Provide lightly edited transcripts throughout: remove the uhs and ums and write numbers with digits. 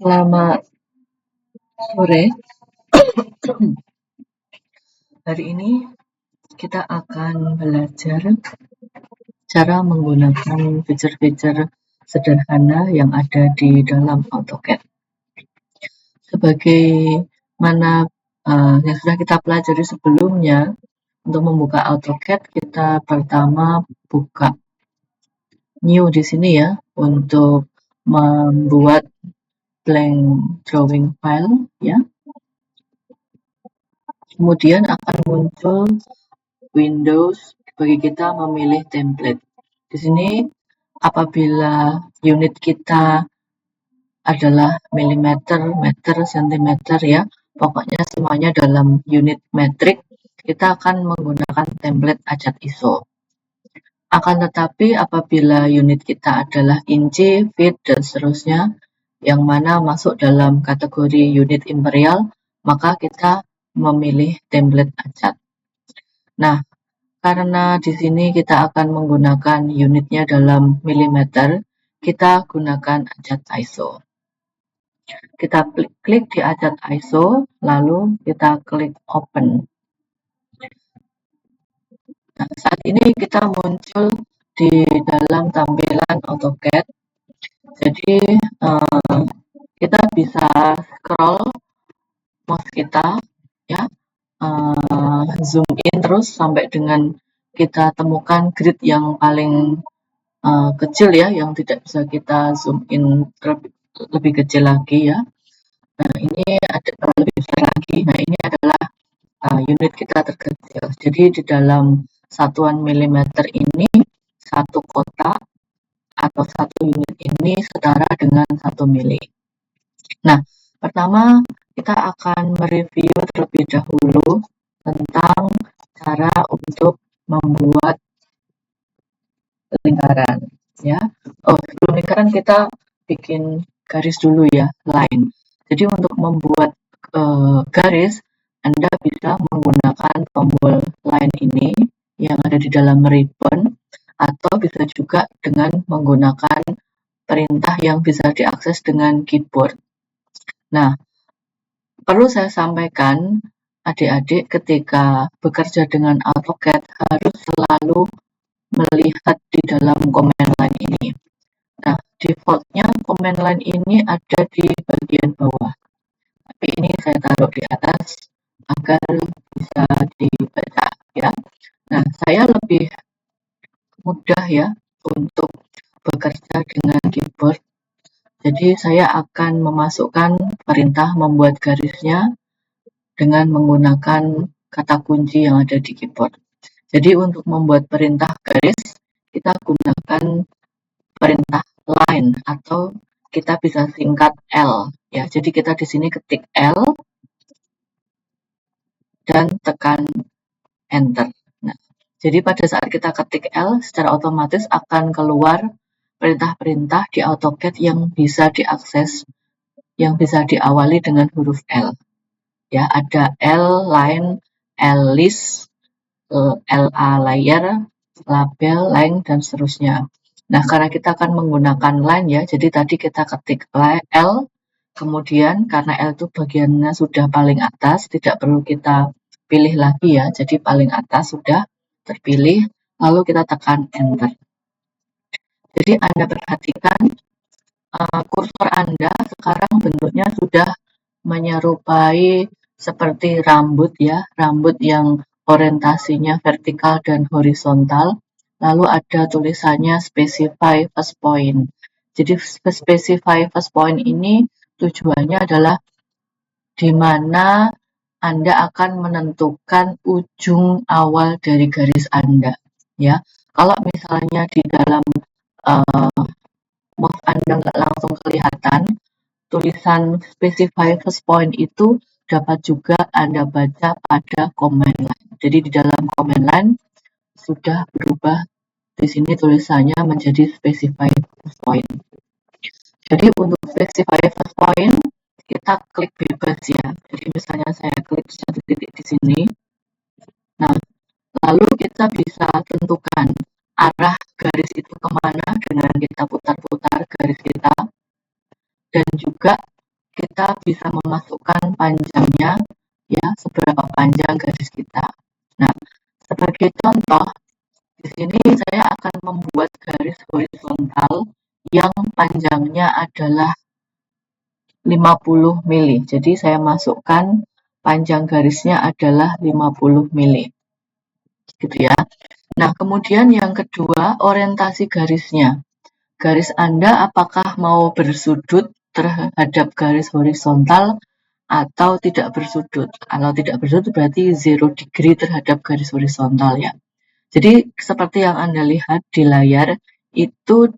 Selamat sore. Hari ini kita akan belajar cara menggunakan fitur-fitur sederhana yang ada di dalam AutoCAD. Sebagaimana yang sudah kita pelajari sebelumnya, untuk membuka AutoCAD kita pertama buka New di sini ya, untuk membuat blank drawing file ya. Kemudian akan muncul Windows bagi kita memilih template. Di sini apabila unit kita adalah milimeter, meter, sentimeter ya, pokoknya semuanya dalam unit metrik, kita akan menggunakan template Acat ISO. Akan tetapi apabila unit kita adalah inci, feet, dan seterusnya, yang mana masuk dalam kategori unit imperial, maka kita memilih template Acat. Nah, karena di sini kita akan menggunakan unitnya dalam milimeter, kita gunakan Acat ISO. Kita klik di Acat ISO, lalu kita klik Open. Nah, saat ini kita muncul di dalam tampilan AutoCAD. Jadi kita bisa scroll mouse kita, ya, zoom in terus sampai dengan kita temukan grid yang paling kecil ya, yang tidak bisa kita zoom in lebih kecil lagi ya. Nah, ini ada lebih besar lagi. Nah, ini adalah unit kita terkecil. Jadi di dalam satuan milimeter ini, satu kotak atau satu unit ini setara dengan 1 mili. Nah, pertama kita akan mereview terlebih dahulu tentang cara untuk membuat lingkaran ya. Sebelum lingkaran kita bikin garis dulu ya, line. Jadi untuk membuat garis, Anda bisa menggunakan tombol line ini yang ada di dalam ribbon, atau bisa juga dengan menggunakan perintah yang bisa diakses dengan keyboard. Nah, perlu saya sampaikan, adik-adik ketika bekerja dengan AutoCAD harus selalu melihat di dalam command line ini. Nah, defaultnya command line ini ada di bagian bawah. Tapi ini saya taruh di atas agar bisa dibaca ya. Nah, saya lebih mudah ya untuk bekerja dengan keyboard. Jadi saya akan memasukkan perintah membuat garisnya dengan menggunakan kata kunci yang ada di keyboard. Jadi untuk membuat perintah garis, kita gunakan perintah line atau kita bisa singkat L ya. Jadi kita di sini ketik L dan tekan enter. Nah, jadi pada saat kita ketik L, secara otomatis akan keluar perintah-perintah di AutoCAD yang bisa diakses, yang bisa diawali dengan huruf L. Ya, ada L line, L list, LA layer, label, line, dan seterusnya. Nah, karena kita akan menggunakan line ya, jadi tadi kita ketik L, kemudian karena L itu bagiannya sudah paling atas, tidak perlu kita pilih lagi ya, jadi paling atas sudah terpilih, lalu kita tekan enter. Jadi Anda perhatikan kursor Anda sekarang bentuknya sudah menyerupai seperti rambut ya, rambut yang orientasinya vertikal dan horizontal, lalu ada tulisannya specify first point. Jadi specify first point ini tujuannya adalah di mana Anda akan menentukan ujung awal dari garis Anda ya. Kalau misalnya di dalam mouse Anda nggak langsung kelihatan, tulisan specify first point itu dapat juga Anda baca pada command line. Jadi di dalam command line sudah berubah di sini tulisannya menjadi specify first point. Jadi untuk specify first point kita klik bebas ya. Jadi misalnya saya klik satu titik di sini. Nah, lalu kita bisa tentukan arah garis itu kemana dengan kita putar-putar garis kita, dan juga kita bisa memasukkan panjangnya, ya, seberapa panjang garis kita. Nah, sebagai contoh, di sini saya akan membuat garis horizontal yang panjangnya adalah 50 mili. Jadi saya masukkan panjang garisnya adalah 50 mili. Gitu ya. Nah, kemudian yang kedua, orientasi garisnya. Garis Anda apakah mau bersudut terhadap garis horizontal atau tidak bersudut? Kalau tidak bersudut berarti 0 degree terhadap garis horizontal, ya. Jadi seperti yang Anda lihat di layar, itu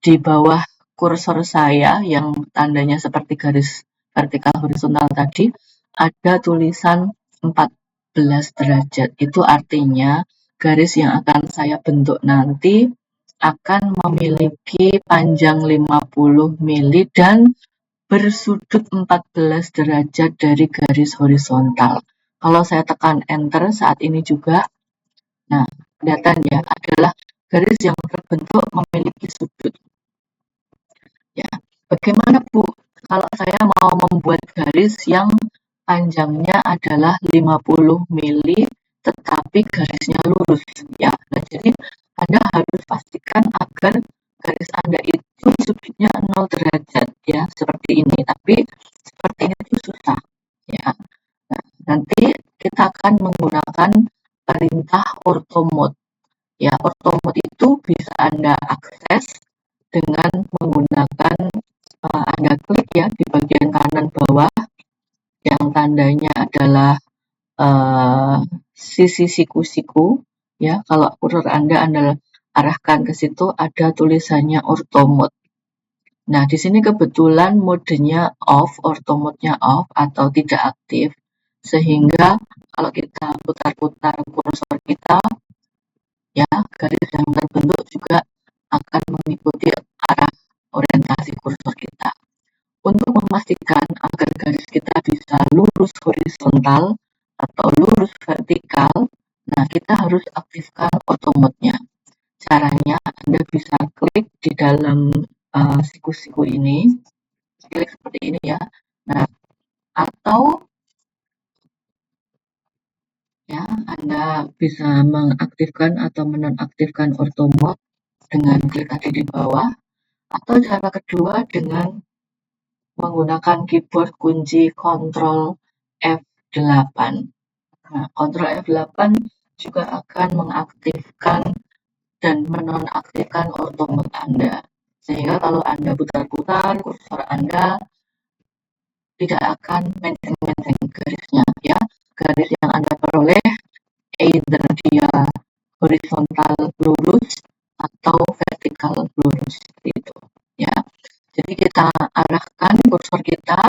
di bawah kursor saya yang tandanya seperti garis vertikal horizontal tadi, ada tulisan 14 derajat. Itu artinya garis yang akan saya bentuk nanti akan memiliki panjang 50 mili dan bersudut 14 derajat dari garis horizontal. Kalau saya tekan enter saat ini juga, nah, kelihatan ya, adalah garis yang terbentuk memiliki sudut. Ya, bagaimana Bu kalau saya mau membuat garis yang panjangnya adalah 50 mili tetapi garisnya lurus, ya. Nah, jadi Anda harus pastikan agar garis Anda itu sudutnya 0 derajat, ya, seperti ini. Tapi seperti ini itu susah, ya. Nah, nanti kita akan menggunakan perintah ortho mode. Ya, ortho mode itu bisa Anda akses dengan menggunakan Anda klik ya di bagian kanan bawah yang tandanya adalah sisi siku-siku, ya. Kalau kursor Anda arahkan ke situ, ada tulisannya ortho mode. Nah, di sini kebetulan modenya off, ortho mode-nya off atau tidak aktif, sehingga kalau kita putar-putar kursor kita, ya, garis yang terbentuk juga akan mengikuti arah orientasi kursor kita. Untuk memastikan agar garis kita bisa lurus horizontal atau lurus vertikal, nah kita harus aktifkan auto mode-nya. Caranya Anda bisa klik di dalam siku-siku ini, klik seperti ini ya. Nah, atau ya Anda bisa mengaktifkan atau menonaktifkan auto mode dengan klik tadi di bawah, atau cara kedua dengan menggunakan keyboard kunci Ctrl F8. Nah, Ctrl F8 juga akan mengaktifkan dan menonaktifkan auto mode Anda. Sehingga kalau Anda putar-putar kursor Anda tidak akan menteng-menteng garisnya, ya. Garis yang Anda peroleh either dia horizontal lurus atau vertikal lurus, itu, ya. Jadi kita arahkan kursor kita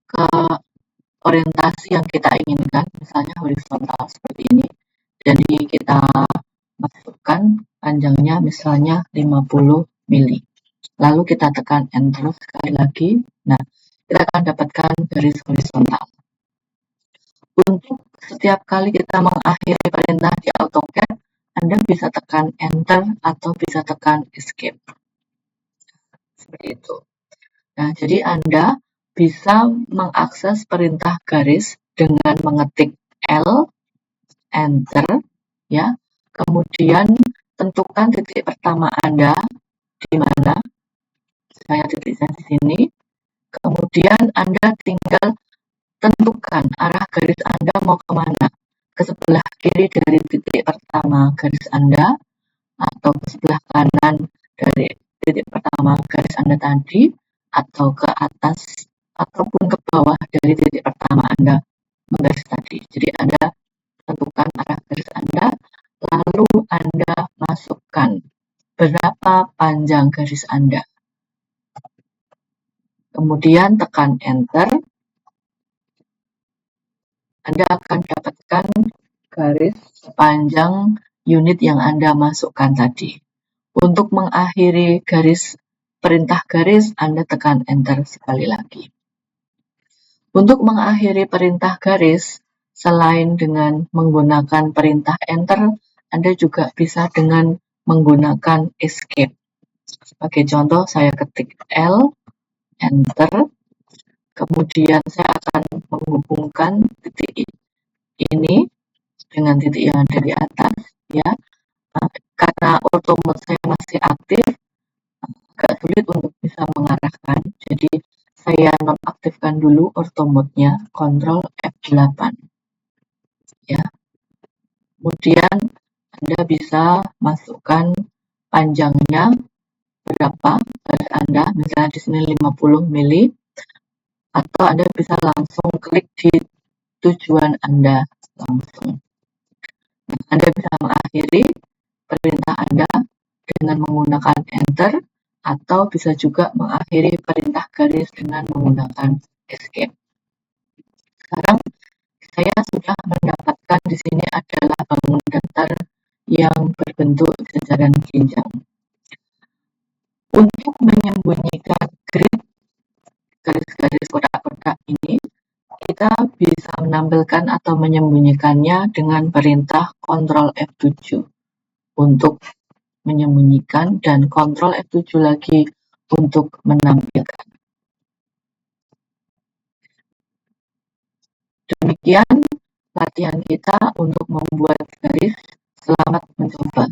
ke orientasi yang kita inginkan, misalnya horizontal seperti ini. Jadi kita masukkan panjangnya misalnya 50 mili. Lalu kita tekan enter sekali lagi. Nah, kita akan dapatkan garis horizontal. Untuk setiap kali kita mengakhiri perintah di AutoCAD, Anda bisa tekan enter atau bisa tekan escape. Seperti itu. Nah, jadi Anda bisa mengakses perintah garis dengan mengetik L, enter, ya. Kemudian tentukan titik pertama Anda di mana. Saya titik di sini. Kemudian Anda tinggal tentukan arah garis Anda mau kemana. Ke sebelah kiri dari titik pertama garis Anda, atau ke sebelah kanan dari titik pertama garis Anda tadi, atau ke atas ataupun ke bawah dari titik pertama Anda menggaris tadi. Jadi Anda tentukan arah garis Anda, lalu Anda masukkan berapa panjang garis Anda. Kemudian tekan enter. Anda akan dapatkan garis sepanjang unit yang Anda masukkan tadi. Untuk mengakhiri perintah garis, Anda tekan enter sekali lagi. Untuk mengakhiri perintah garis, selain dengan menggunakan perintah enter, Anda juga bisa dengan menggunakan escape. Sebagai contoh, saya ketik L, enter, kemudian saya akan menghubungkan titik ini dengan titik yang ada di atas, ya. Karena auto mode saya masih aktif, agak sulit untuk bisa mengarahkan, jadi saya nonaktifkan dulu auto mode-nya, Ctrl F8, ya. Kemudian Anda bisa masukkan panjangnya berapa garis Anda, misalnya di sini 50 mili, atau Anda bisa langsung klik di tujuan Anda langsung. Anda bisa mengakhiri perintah Anda dengan menggunakan enter, atau bisa juga mengakhiri perintah garis dengan menggunakan escape. Sekarang saya sudah mendapatkan di sini adalah bangun datar yang berbentuk jajaran jenjang. Untuk menyembunyikan grid garis-garis kotak-kotak ini, kita bisa menampilkan atau menyembunyikannya dengan perintah Ctrl F7 untuk menyembunyikan dan Ctrl F7 lagi untuk menampilkan. Demikian latihan kita untuk membuat garis. Selamat mencoba.